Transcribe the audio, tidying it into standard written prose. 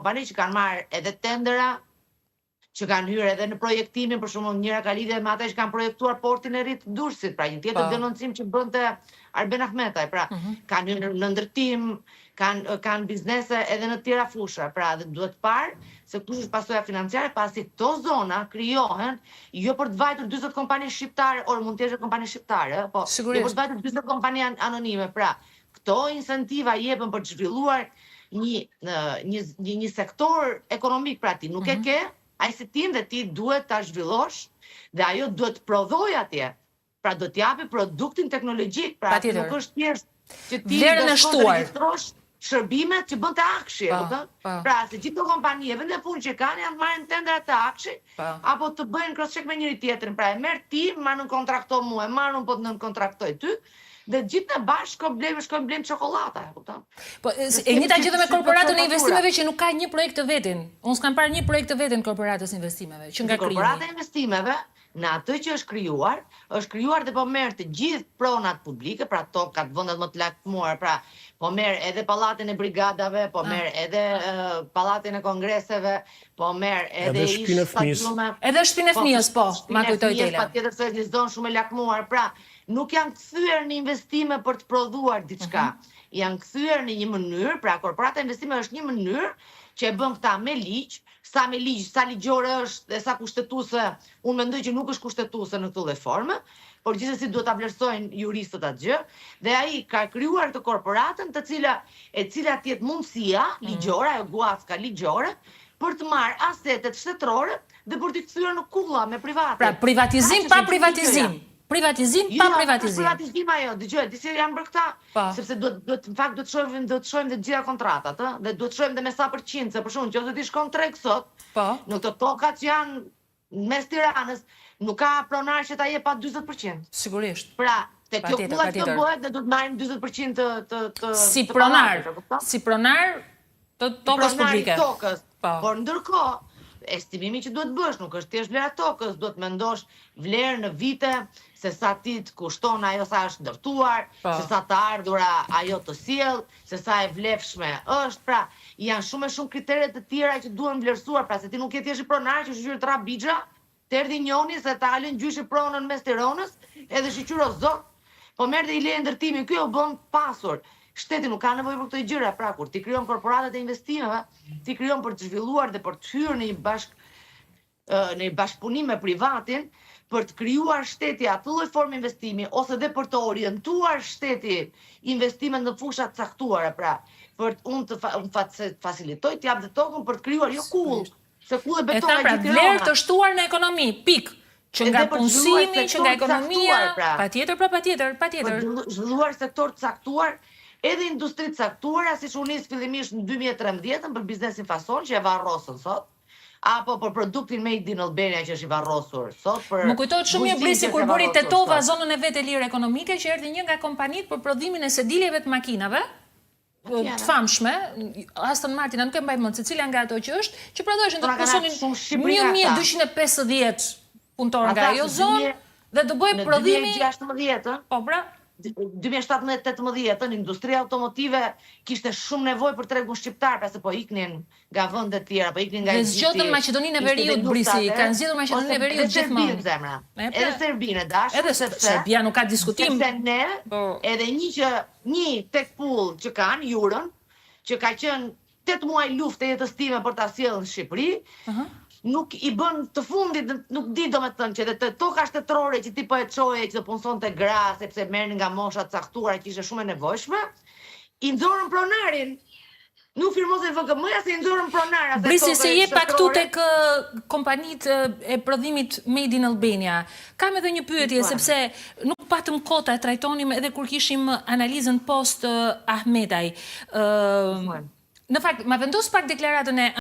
kompani që kanë marrë edhe tendera, që kanë hyrë edhe në projektimin, për shembull njëra ka lidhje me ata që kanë projektuar portin e ri të Durrësit, pra një tjetër denoncim që bënte Arben Ahmetaj, pra kanë hyrë në ndërtim, kanë biznese edhe në tjera fusha, pra dhe duhet parë se kush është pasoja financiare, pasi këto zona krijohen jo për të vajtur 40 kompani shqiptare, or mund të jesh kompani shqiptare, po jo për të vajtur 40 kompani anonime, pra këto incentiva jepen për të zhvilluar një sektor ekonomik, pra ti nuk e ke ai se ti dhe ti duhet ta zhvillosh dhe ajo duhet të prodhoj atje. Pra do t'japi produktin teknologjik, pra nuk është thjesht që ti do të regjistrosh shërbimet që bën te Akshi, e kupton? Pra se gjithë kompania vende punë që kanë janë marrin tendera te Akshi, apo të bëjnë cross check me njëri tjetrin. Pra e merr ti, ma nën kontrakto mua, e marr unë po të nën kontraktoj ty. Dhe gjithë në bashkë shkojmë blejmë çokolata, e kupton? Po e njëjta gjë me korporatën e investimeve që nuk ka një projekt të vetin. Unë s'kam parë një projekt të vetin korporatës investimeve që nga krijimi. Korporata e investimeve në atë që është krijuar dhe po merr të gjithë pronat publike, pra tokat, vendet më të lakmuar, pra po merr edhe pallatin e brigadave, po merr edhe pallatin e kongreseve, po merr edhe stadiume. Edhe shtëpinë e fëmijës, po, ma kujtoj Tela. Patjetër se është një zonë shumë e lakmuar, pra nuk janë kthyer në investime për të prodhuar diçka. Janë kthyer në një mënyrë, pra korporata investimeve është një mënyrë që e bën këta me ligj, sa ligjore është dhe sa kushtetuese, unë mendoj që nuk është kushtetuese në këtë lloj forme, por gjithsesi duhet ta vlerësojnë juristët atë gjë, dhe ai ka krijuar këtë korporatën e cila të jetë mundësia ligjore, ajo guacka ligjore, për të marrë asetet shtetërore dhe për t'i kthyer në kulla me private. Pra privatizim pa privatizim. Privatizim pa privatizim. Privatizim ajo, dëgjoj, disi janë bërë këta, sepse duhet në fakt do të shohim dhe gjitha kontratat, dhe duhet të shohim dhe me sa përqind, se për shkak nëse ti shkon treg sot, në këto tokat që janë mes Tiranës, nuk ka pronar që ta jep pa 40%. Sigurisht. Pra, te kjo kulla që bëhet dhe do të marrim 40% të si pronar të tokës publike. Por ndërkohë estimimi që duhet bësh nuk është thjesht vlera tokës, duhet mendosh vlerë në vite, se sa ti të kushton ajo sa është ndërtuar, se sa të ardhura ajo të sjell, se sa e vlefshme është, pra janë shumë kritere të tjera që duhen vlerësuar, pra se ti nuk je thjesht pronar që shqyr tra bixha, të erdhi njoni se ta alën gjyshi pronën mes Tiranës, edhe shqyro zot, po merr dhe i le ndërtimin, ky u bën pasur. Shteti nuk ka nevojë për këto gjëra, pra kur ti krijon korporatat e investimeve, ti krijon për të zhvilluar dhe për të hyrë në një bashkëpunim me privatin, për të krijuar shteti atë lloj forme investimi, ose dhe për të orientuar shteti investimet në fusha të caktuara, pra për unë të facilitoj të jap dhe tokën për të krijuar jo kull, se kull e betona gjithë Tirana. Vlerë të shtuar në ekonomi, pik. Që nga punësimi, që nga ekonomia, patjetër. Për zhvilluar sektor të caktuar, edhe industri të caktuara, siç u nis fillimisht në 2013 për biznesin fason që e varrosën sot, apo për produktin Made in Albania që është i varrosur sot. Më kujtohet shumë mirë Brisi kur bëri Tetova zonën e vet e lirë ekonomike, që erdhi një nga kompanitë për prodhimin e sediljeve të makinave të famshme, Aston Martin, nuk e mbaj mend se cila nga ato që është, që prodhoheshin të punësonin 1250 punëtor nga ajo zonë dhe do bëj prodhimi 2016, po pra 2017-18, industria automotive kishte shumë nevojë për tregun shqiptar, pra se po iknin nga vende të tjera, po iknin nga Dhe zgjodën Maqedoninë e Veriut, Brisi, kanë zgjedhur Maqedoninë e Veriut gjithmonë. Edhe Serbinë dashur, edhe Serbia nuk ka diskutim. Sepse ne, edhe një tek pull që kanë Jurën, që ka qenë 8 muaj luftë e jetës time për ta sjellë në Shqipëri, nuk i bën të fundit, nuk di domethënë që të toka shtetërore që ti po e çoje që të punësonte gra sepse merrnin nga mosha të caktuara që ishte shumë e nevojshme, i nxorën pronarin. Nuk firmosën VKM-ja se i nxorën pronar. Brisi, se je pak këtu tek kompanitë e prodhimit Made in Albania. Kam edhe një pyetje sepse nuk patëm kohë ta trajtonim edhe kur kishim analizën post Ahmetaj. Në fakt, ma vendos pak deklaratën e